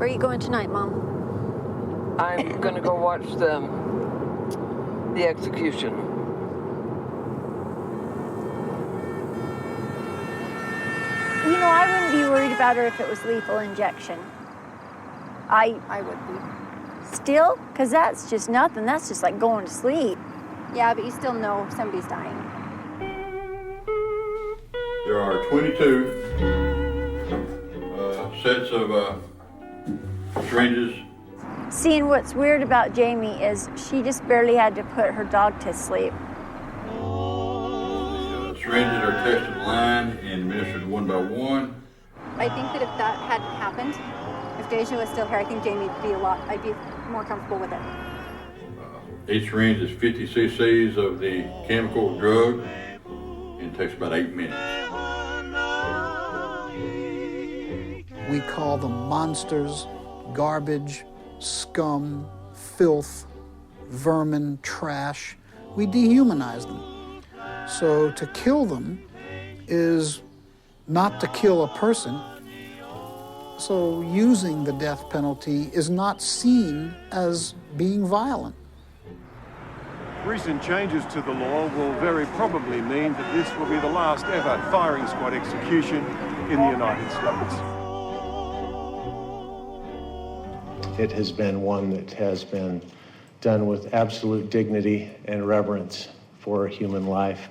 Where are you going tonight, Mom? I'm gonna go watch the execution. You know, I wouldn't be worried about her if it was lethal injection. I would be. Still? Because that's just nothing. That's just like going to sleep. Yeah, but you still know somebody's dying. There are 22 sets of syringes. Seeing what's weird about Jamie is she just barely had to put her dog to sleep. The syringes are tested in line and administered one by one. I think that if that hadn't happened, if Deja was still here, I think Jamie'd be I'd be more comfortable with it. Each syringe is 50 cc's of the chemical drug, and it takes about 8 minutes. We call them monsters, garbage, scum, filth, vermin, trash. We dehumanize them. So to kill them is not to kill a person. So using the death penalty is not seen as being violent. Recent changes to the law will very probably mean that this will be the last ever firing squad execution in the United States. It has been one that has been done with absolute dignity and reverence for human life.